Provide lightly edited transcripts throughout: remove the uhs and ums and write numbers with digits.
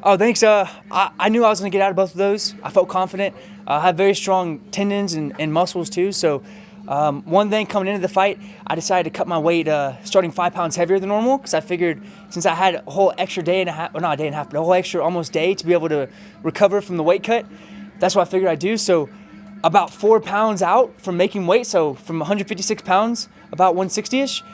Oh, thanks. I knew I was going to get out of both of those. I felt confident. I have very strong tendons and muscles too. So one thing coming into the fight, I decided to cut my weight starting 5 pounds heavier than normal because I figured since I had a whole extra day and a half, well, not a day and a half, but a whole extra almost day to be able to recover from the weight cut, that's what I figured I'd do. So about 4 pounds out from making weight, so from 156 pounds, about 160-ish,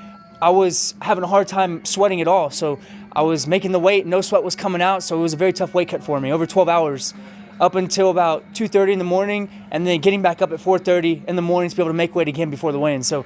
I was having a hard time sweating at all. So I was making the weight, no sweat was coming out, so it was a very tough weight cut for me, over 12 hours, up until about 2:30 in the morning, and then getting back up at 4:30 in the morning to be able to make weight again before the weigh-in. So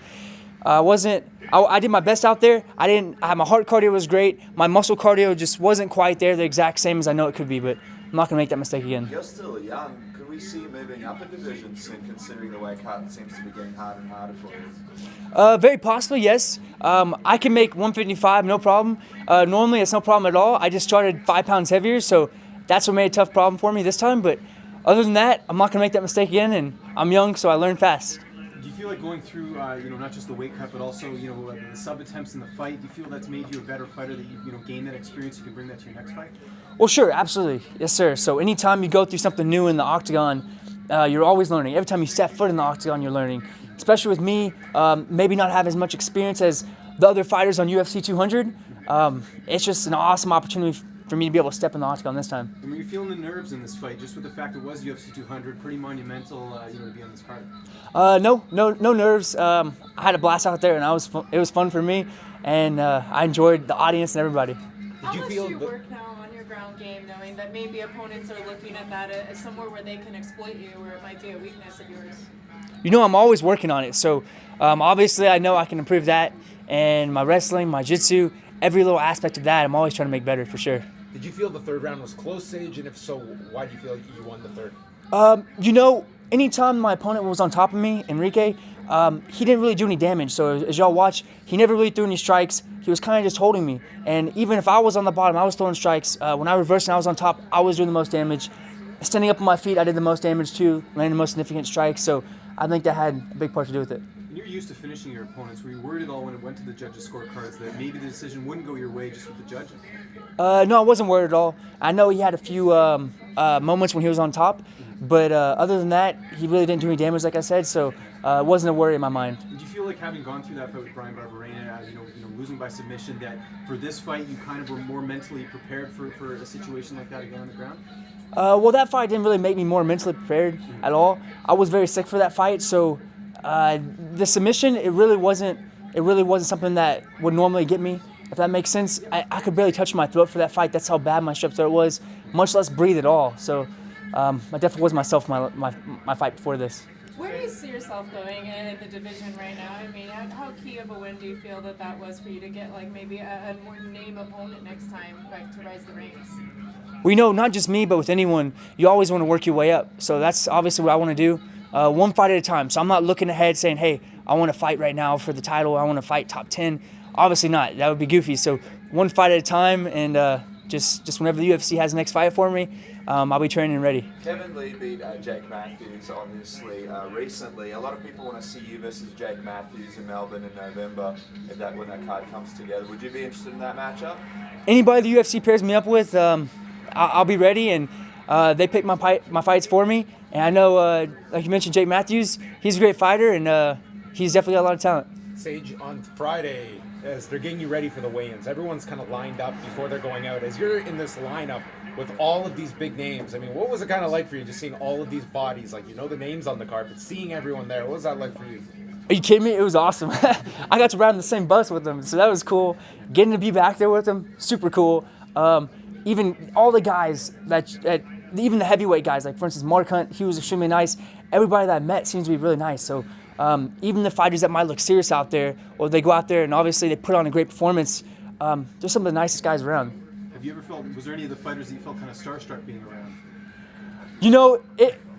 I did my best out there. My heart cardio was great. My muscle cardio just wasn't quite there, the exact same as I know it could be, but I'm not gonna make that mistake again. You're still young. Could we see you moving up a division soon, considering the weight cut seems to be getting harder and harder for you? Very possibly, yes. I can make 155, no problem. Normally, it's no problem at all. I just started 5 pounds heavier, so that's what made it a tough problem for me this time. But other than that, I'm not going to make that mistake again, and I'm young, so I learn fast. Do you feel like going through, not just the weight cut, but also, the sub attempts in the fight, do you feel that's made you a better fighter, that you gained that experience, you can bring that to your next fight? Well, sure, absolutely. Yes, sir. So anytime you go through something new in the octagon, you're always learning. Every time you step foot in the octagon, you're learning. Especially with me, maybe not have as much experience as the other fighters on UFC 200. It's just an awesome opportunity for me to be able to step in the octagon this time. And were you feeling the nerves in this fight, just with the fact it was UFC 200, pretty monumental, to be on this card? No nerves. I had a blast out there, and it was fun for me, and I enjoyed the audience and everybody. How much do you work now on your ground game, knowing that maybe opponents are looking at that as somewhere where they can exploit you, or it might be a weakness of yours? I'm always working on it. So obviously I know I can improve that, and my wrestling, my jiu-jitsu, every little aspect of that, I'm always trying to make better for sure. Did you feel the third round was close, Sage? And if so, why do you feel like you won the third? Anytime my opponent was on top of me, Enrique, he didn't really do any damage. So as y'all watch, he never really threw any strikes. He was kind of just holding me. And even if I was on the bottom, I was throwing strikes. When I reversed and I was on top, I was doing the most damage. Standing up on my feet, I did the most damage too, landing the most significant strikes. So I think that had a big part to do with it. And you're used to finishing your opponents. Were you worried at all when it went to the judges' scorecards that maybe the decision wouldn't go your way just with the judges? No, I wasn't worried at all. I know he had a few moments when he was on top, but other than that, he really didn't do any damage, like I said, so it wasn't a worry in my mind. Did you feel like, having gone through that fight with Brian Barberena, losing by submission, that for this fight you kind of were more mentally prepared for a situation like that again on the ground? Well, that fight didn't really make me more mentally prepared at all. I was very sick for that fight, so the submission, it really wasn't something that would normally get me, if that makes sense. I could barely touch my throat for that fight. That's how bad my strep throat was, much less breathe at all. So I definitely wasn't myself my fight before this. Where do you see yourself going in the division right now? I mean, how key of a win do you feel that was for you to get maybe a more name opponent next time to rise the ranks? Well, not just me, but with anyone, you always want to work your way up. So that's obviously what I want to do, one fight at a time. So I'm not looking ahead saying, hey, I want to fight right now for the title. I want to fight top 10. Obviously not. That would be goofy. So one fight at a time, and just whenever the UFC has the next fight for me, I'll be training and ready. Kevin Lee beat Jake Matthews, obviously, recently. A lot of people want to see you versus Jake Matthews in Melbourne in November, when that card comes together. Would you be interested in that matchup? Anybody the UFC pairs me up with, I'll be ready, and they pick my fights for me. And I know, like you mentioned, Jake Matthews, he's a great fighter, and he's definitely got a lot of talent. Sage, on Friday, as they're getting you ready for the weigh-ins, everyone's kind of lined up before they're going out. As you're in this lineup with all of these big names, I mean, what was it kind of like for you, just seeing all of these bodies? Like, the names on the card, but seeing everyone there, what was that like for you? Are you kidding me? It was awesome. I got to ride on the same bus with them, so that was cool. Getting to be back there with them, super cool. Even all the guys even the heavyweight guys, like for instance Mark Hunt, he was extremely nice. Everybody that I met seems to be really nice. So even the fighters that might look serious out there, or they go out there and obviously they put on a great performance, they're some of the nicest guys around. Have you ever was there any of the fighters that you felt kind of starstruck being around?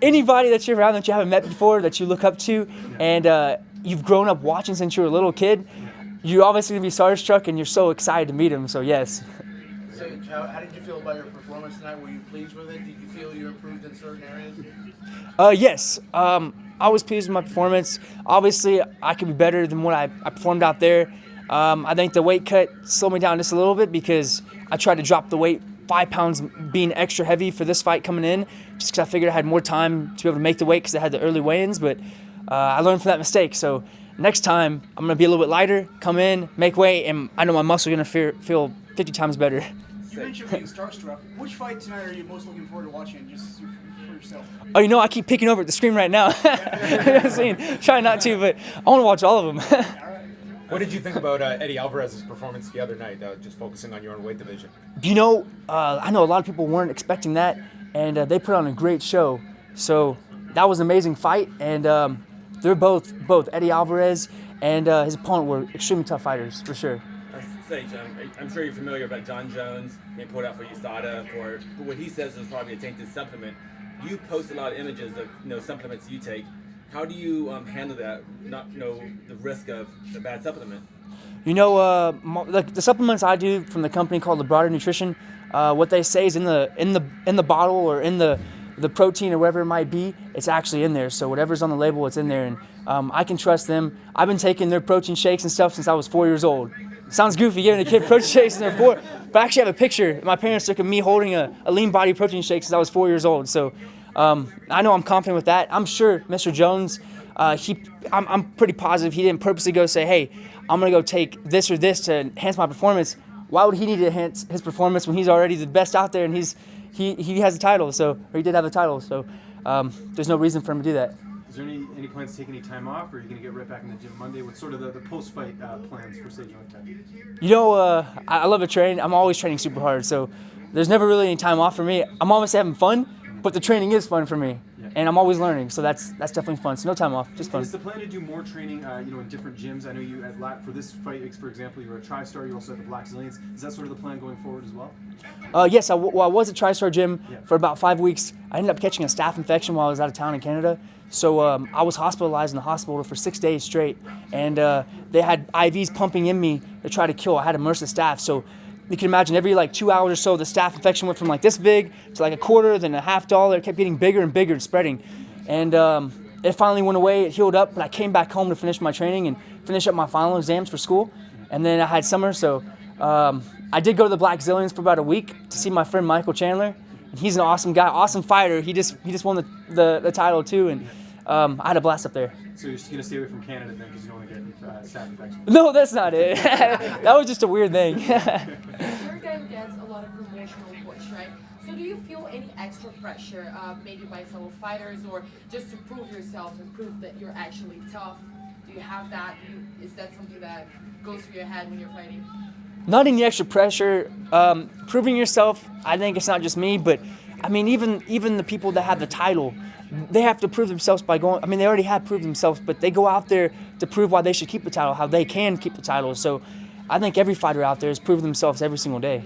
Anybody that you're around that you haven't met before, that you look up to, and you've grown up watching since you were a little kid, you're obviously going to be starstruck, and you're so excited to meet them, so yes. Sage, how did you feel about your performance tonight? Were you pleased with it? Did you feel you improved in certain areas? Yes. I was pleased with my performance. Obviously, I could be better than what I performed out there. I think the weight cut slowed me down just a little bit because I tried to drop the weight 5 pounds being extra heavy for this fight coming in, just because I figured I had more time to be able to make the weight because I had the early weigh-ins. But I learned from that mistake. So next time, I'm going to be a little bit lighter, come in, make weight, and I know my muscles are going to feel 50 times better. You mentioned being starstruck. Which fight tonight are you most looking forward to watching, just for yourself? Oh, I keep peeking over at the screen right now. You know what I'm saying? Trying not to, but I want to watch all of them. What did you think about Eddie Alvarez's performance the other night, just focusing on your own weight division? I know a lot of people weren't expecting that, and they put on a great show. So that was an amazing fight, and they're both Eddie Alvarezs and his opponent were extremely tough fighters, for sure. I'm sure you're familiar about Jon Jones being pulled out for USADA for what he says is probably a tainted supplement. You post a lot of images of supplements you take. How do you handle that? Not the risk of the bad supplement. The supplements I do from the company called the Broader Nutrition, what they say is in the bottle or in the protein or whatever it might be, it's actually in there. So whatever's on the label, it's in there, and I can trust them. I've been taking their protein shakes and stuff since I was 4 years old. Sounds goofy giving a kid protein shakes when they're 4, but I actually have a picture. My parents took of me holding a lean body protein shake since I was 4 years old. So I know I'm confident with that. I'm sure Mr. Jones, I'm pretty positive he didn't purposely go say, hey, I'm going to go take this or this to enhance my performance. Why would he need to enhance his performance when he's already the best out there and he has the title, or he did have the title, so there's no reason for him to do that. Is there any plans to take any time off, or are you going to get right back in the gym Monday? What's sort of the post-fight plans for Sage Northcutt? I love to train. I'm always training super hard, so there's never really any time off for me. I'm always having fun, but the training is fun for me, and I'm always learning, so that's definitely fun. So no time off, just fun. Is the plan to do more training, in different gyms? I know you for this fight, for example, you were a TriStar. You also have the Black Zillions. Is that sort of the plan going forward as well? Yes, I was at TriStar Gym for about 5 weeks. I ended up catching a staph infection while I was out of town in Canada. So I was hospitalized in the hospital for 6 days straight. And they had IVs pumping in me to try to kill. I had MRSA staph. So you can imagine every 2 hours or so, the staph infection went from this big to a quarter, then a $50. It kept getting bigger and bigger and spreading. And it finally went away. It healed up. But I came back home to finish my training and finish up my final exams for school. And then I had summer. So I did go to the Black Zillions for about a week to see my friend Michael Chandler. And he's an awesome guy, awesome fighter. He just won the title too, and I had a blast up there. So you're just gonna stay away from Canada then, because you don't want to get staph infection? No, that's not it. That was just a weird thing. Your game gets a lot of promotional push, right? So do you feel any extra pressure, maybe by fellow fighters, or just to prove yourself and prove that you're actually tough? Do you have that? Is that something that goes through your head when you're fighting? Not any extra pressure. Proving yourself, I think it's not just me, but I mean, even the people that have the title, they have to prove themselves by going. I mean, they already have proved themselves, but they go out there to prove why they should keep the title, how they can keep the title. So I think every fighter out there has proven themselves every single day.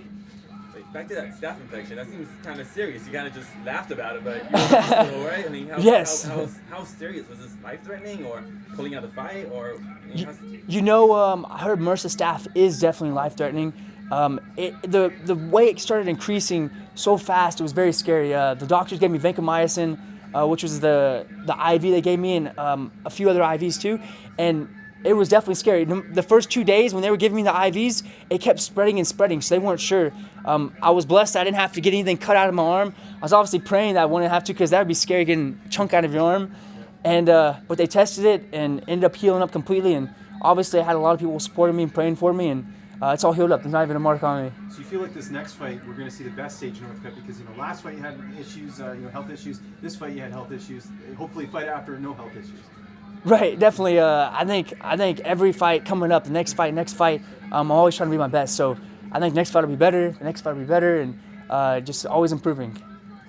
Back to that staph infection, that seems kind of serious. You kind of just laughed about it, but you're in the hospital, right? I mean, yes. How serious? Was this life-threatening or pulling out the fight? Or I heard MRSA staph is definitely life-threatening. The way it started increasing so fast, it was very scary. The doctors gave me vancomycin, which was the IV they gave me, and a few other IVs too, and it was definitely scary. The first 2 days when they were giving me the IVs, it kept spreading and spreading, so they weren't sure. I was blessed I didn't have to get anything cut out of my arm. I was obviously praying that I wouldn't have to, because that would be scary, getting a chunk out of your arm. And but they tested it and ended up healing up completely. And obviously I had a lot of people supporting me and praying for me, and it's all healed up. There's not even a mark on me. So you feel like this next fight, we're going to see the best Sage Northcutt, because last fight you had issues, health issues. This fight you had health issues. Hopefully fight after no health issues. Right, definitely. I think every fight coming up, the next fight, I'm always trying to be my best. So I think next fight will be better, the next fight will be better, and just always improving.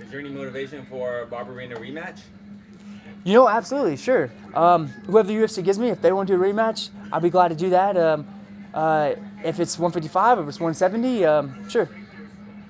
Is there any motivation for Barberina rematch? Absolutely, sure. Whoever the UFC gives me, if they want to do a rematch, I'll be glad to do that. If it's 155, if it's 170, sure.